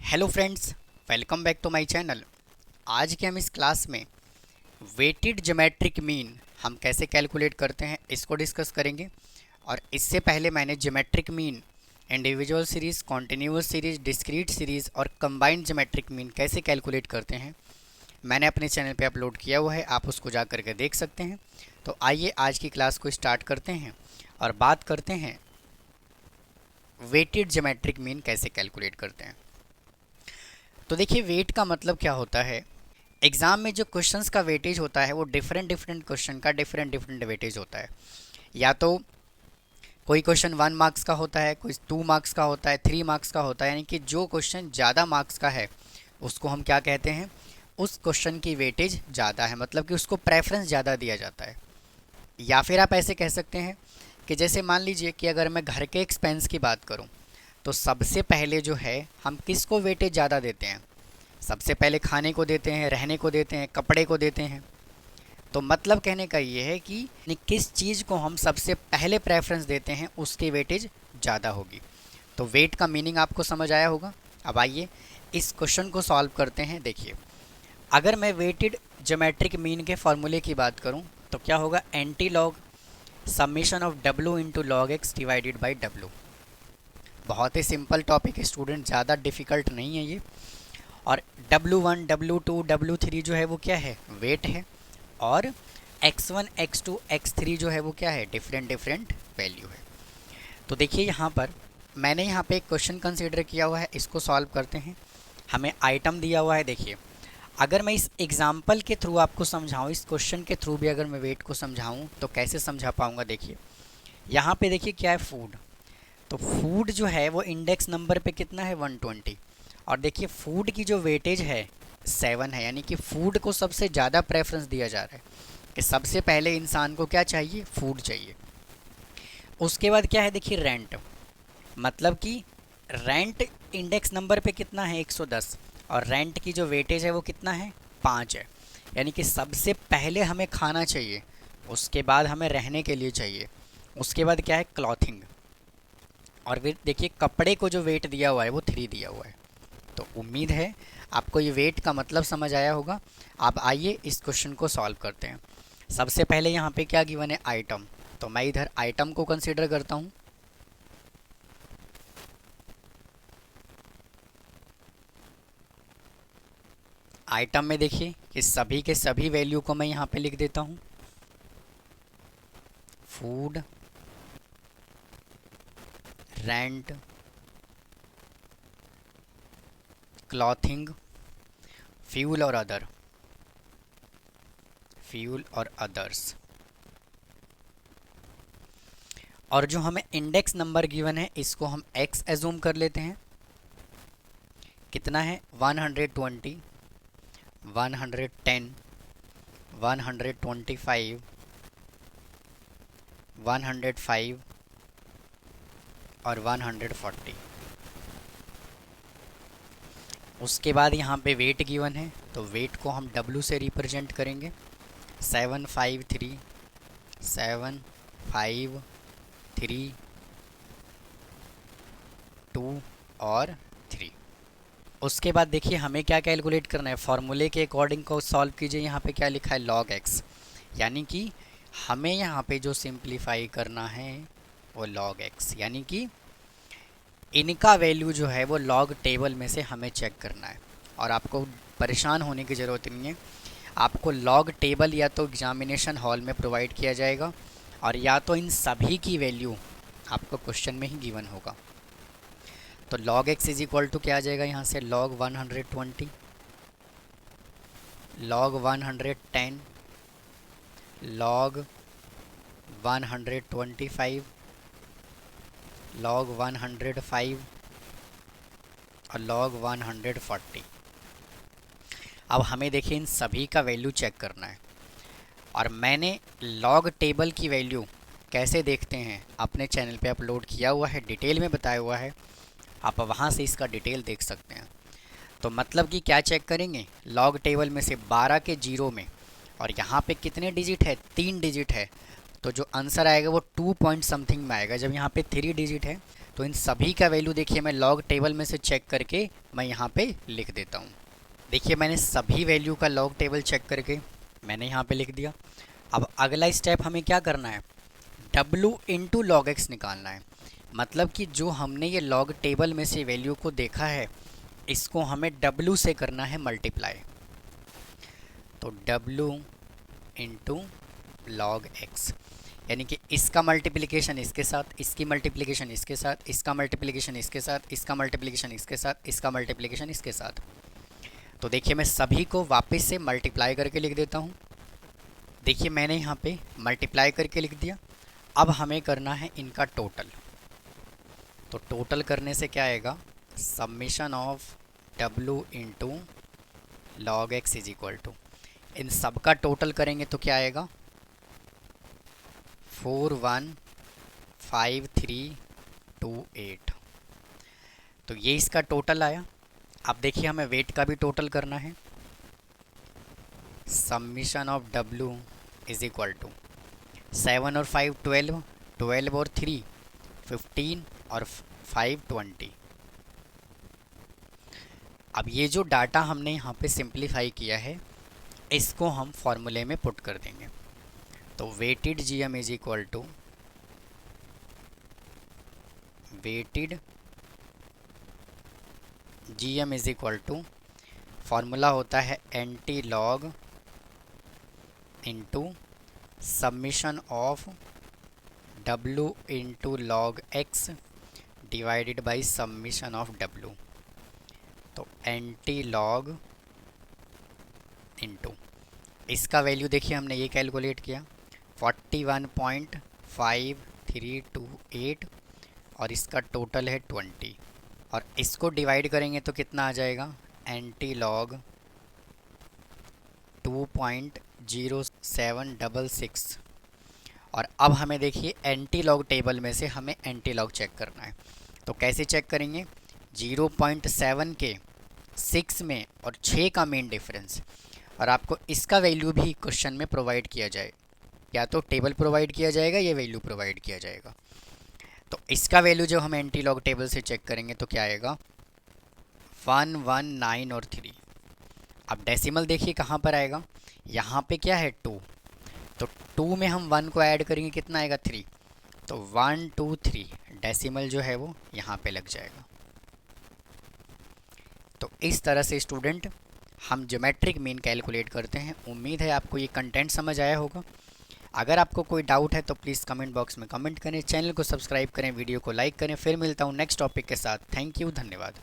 Hello friends, welcome back to my channel. आज के हम इस क्लास में वेटेड ज्योमेट्रिक मीन हम कैसे कैलकुलेट करते हैं इसको डिस्कस करेंगे। और इससे पहले मैंने geometric mean, individual series, continuous series, discrete series और कंबाइंड ज्योमेट्रिक मीन कैसे कैलकुलेट करते हैं मैंने अपने चैनल पे अपलोड किया हुआ है, आप उसको जा करके देख सकते हैं। तो आइए आज की क्लास को स्टार्ट करते हैं और बात करते हैं वेटेड ज्योमेट्रिक मीन कैसे कैलकुलेट करते हैं। तो देखिए, वेट का मतलब क्या होता है। एग्ज़ाम में जो क्वेश्चंस का वेटेज होता है वो डिफरेंट क्वेश्चन का डिफरेंट वेटेज होता है। या तो कोई क्वेश्चन 1 मार्क्स का होता है, कोई 2 मार्क्स का होता है, 3 मार्क्स का होता है। यानी कि जो क्वेश्चन ज़्यादा मार्क्स का है उसको हम क्या कहते हैं, उस क्वेश्चन की वेटेज ज़्यादा है, मतलब कि उसको प्रेफरेंस ज़्यादा दिया जाता है। या फिर आप ऐसे कह सकते हैं कि जैसे मान लीजिए कि अगर मैं घर के एक्सपेंस की बात करूं, तो सबसे पहले जो है हम किसको वेटेज ज़्यादा देते हैं। सबसे पहले खाने को देते हैं, रहने को देते हैं, कपड़े को देते हैं। तो मतलब कहने का ये है कि किस चीज़ को हम सबसे पहले प्रेफरेंस देते हैं उसकी वेटेज ज़्यादा होगी। तो वेट का मीनिंग आपको समझ आया होगा। अब आइए इस क्वेश्चन को सॉल्व करते हैं। देखिए, अगर मैं वेटेड ज्योमेट्रिक मीन के फॉर्मूले की बात करूं तो क्या होगा, anti log summation of W into log x divided by W. बहुत ही सिंपल टॉपिक है स्टूडेंट, ज़्यादा डिफ़िकल्ट नहीं है ये। और W1, W2, W3 जो है वो क्या है, वेट है। और X1, X2, X3 जो है वो क्या है, डिफरेंट वैल्यू है। तो देखिए यहाँ पर मैंने यहाँ पे एक क्वेश्चन कंसीडर किया हुआ है, इसको सॉल्व करते हैं। हमें आइटम दिया हुआ है। देखिए, अगर मैं इस एग्जाम्पल के थ्रू आपको समझाऊँ, इस क्वेश्चन के थ्रू भी अगर मैं वेट को समझाऊँ तो कैसे समझा पाऊँगा। देखिए यहाँ पे देखिए क्या है, फूड। तो फूड जो है वो इंडेक्स नंबर पे कितना है, 120। और देखिए फूड की जो वेटेज है 7 है, यानी कि फूड को सबसे ज़्यादा प्रेफरेंस दिया जा रहा है कि सबसे पहले इंसान को क्या चाहिए, फूड चाहिए। उसके बाद क्या है, देखिए रेंट, मतलब कि रेंट इंडेक्स नंबर पे कितना है, 110। और रेंट की जो वेटेज है वो कितना है, 5 है। यानी कि सबसे पहले हमें खाना चाहिए, उसके बाद हमें रहने के लिए चाहिए, उसके बाद क्या है, क्लॉथिंग। और फिर देखिए कपड़े को जो वेट दिया हुआ है वो 3 दिया हुआ है। तो उम्मीद है आपको ये वेट का मतलब समझ आया होगा। आप आइए इस क्वेश्चन को सॉल्व करते हैं। सबसे पहले यहाँ पे क्या गिवन है, आइटम। तो मैं इधर आइटम को कंसीडर करता हूँ। आइटम में देखिए कि सभी के सभी वैल्यू को मैं यहाँ पे लिख देता हूँ। फूड, रेंट, क्लॉथिंग, फ्यूल और अदर, फ्यूल और अदर्स। और जो हमें इंडेक्स नंबर गिवन है इसको हम x एज्यूम कर लेते हैं। कितना है, 120, 110, 125, 105 और 140। उसके बाद यहाँ पे वेट गिवन है, तो वेट को हम W से रिप्रेजेंट करेंगे। 753, 753, 2 और 3। उसके बाद देखिए हमें क्या कैलकुलेट करना है, फॉर्मूले के अकॉर्डिंग को सॉल्व कीजिए। यहाँ पे क्या लिखा है, log x। यानी कि हमें यहाँ पे जो सिंप्लीफाई करना है वो log x, यानी कि इनका वैल्यू जो है वो लॉग टेबल में से हमें चेक करना है। और आपको परेशान होने की ज़रूरत नहीं है, आपको लॉग टेबल या तो एग्जामिनेशन हॉल में प्रोवाइड किया जाएगा और या तो इन सभी की वैल्यू आपको क्वेश्चन में ही गिवन होगा। तो log x is equal to क्या आ जाएगा, यहाँ से log 120, log 110, log 125, log 105 और log 140। अब हमें देखिए इन सभी का वैल्यू चेक करना है। और मैंने लॉग टेबल की वैल्यू कैसे देखते हैं अपने चैनल पे अपलोड किया हुआ है, डिटेल में बताया हुआ है, आप वहाँ से इसका डिटेल देख सकते हैं। तो मतलब कि क्या चेक करेंगे, लॉग टेबल में से 12 के जीरो में, और यहाँ पे कितने डिजिट है, 3 डिजिट है, तो जो आंसर आएगा वो 2 पॉइंट समथिंग में आएगा। जब यहाँ पे 3 डिजिट है तो इन सभी का वैल्यू देखिए मैं लॉग टेबल में से चेक करके मैं यहाँ पे लिख देता हूँ। देखिए मैंने सभी वैल्यू का लॉग टेबल चेक करके मैंने यहाँ पे लिख दिया। अब अगला स्टेप हमें क्या करना है, W इंटू लॉग एक्स निकालना है। मतलब कि जो हमने ये लॉग टेबल में से वैल्यू को देखा है इसको हमें W से करना है मल्टीप्लाई। तो W इंटू लॉग एक्स, यानी कि इसका मल्टीप्लिकेशन इसके साथ, इसकी मल्टीप्लिकेशन इसके साथ, इसका मल्टीप्लिकेशन इसके साथ, इसका मल्टीप्लिकेशन इसके साथ, इसका मल्टीप्लिकेशन इसके साथ। तो देखिए मैं सभी को वापस से मल्टीप्लाई करके लिख देता हूँ। देखिए मैंने यहाँ पे मल्टीप्लाई करके लिख दिया। अब हमें करना है इनका टोटल। तो टोटल करने से क्या आएगा, summation of W into log x is equal to, इन सब का टोटल करेंगे तो क्या आएगा 415,328। तो ये इसका टोटल आया। अब देखिए हमें वेट का भी टोटल करना है। Summation of W is equal to 7 और 5 12, 12 और 3 15 और 5 20। अब ये जो डाटा हमने यहाँ पे सिंप्लीफाई किया है इसको हम फॉर्मूले में पुट कर देंगे। तो weighted GM is equal to weighted GM is equal to, formula होता है anti log into summation of W into log x divided by summation of W। तो एंटी लॉग इंटू इसका वैल्यू देखिए हमने ये कैलकुलेट किया 41.5328 और इसका टोटल है 20, और इसको डिवाइड करेंगे तो कितना आ जाएगा एंटी लॉग 2.0766। और अब हमें देखिए एंटी लॉग टेबल में से हमें एंटी लॉग चेक करना है। तो कैसे चेक करेंगे, 0.7 के 6 में और 6 का मेन डिफरेंस, और आपको इसका वैल्यू भी क्वेश्चन में प्रोवाइड किया जाए, या तो टेबल प्रोवाइड किया जाएगा या वैल्यू प्रोवाइड किया जाएगा। तो इसका वैल्यू जो हम एंटी लॉग टेबल से चेक करेंगे तो क्या आएगा 1 1 9 और 3। अब डेसिमल देखिए कहाँ पर आएगा, यहाँ पे क्या है 2, तो 2 में हम 1 को ऐड करेंगे कितना आएगा 3, तो 1 2 3 डेसिमल जो है वो यहाँ पे लग जाएगा। तो इस तरह से स्टूडेंट हम ज्योमेट्रिक मीन कैलकुलेट करते हैं। उम्मीद है आपको ये कंटेंट समझ आया होगा। अगर आपको कोई डाउट है तो प्लीज़ कमेंट बॉक्स में कमेंट करें, चैनल को सब्सक्राइब करें, वीडियो को लाइक करें। फिर मिलता हूँ नेक्स्ट टॉपिक के साथ। थैंक यू, धन्यवाद।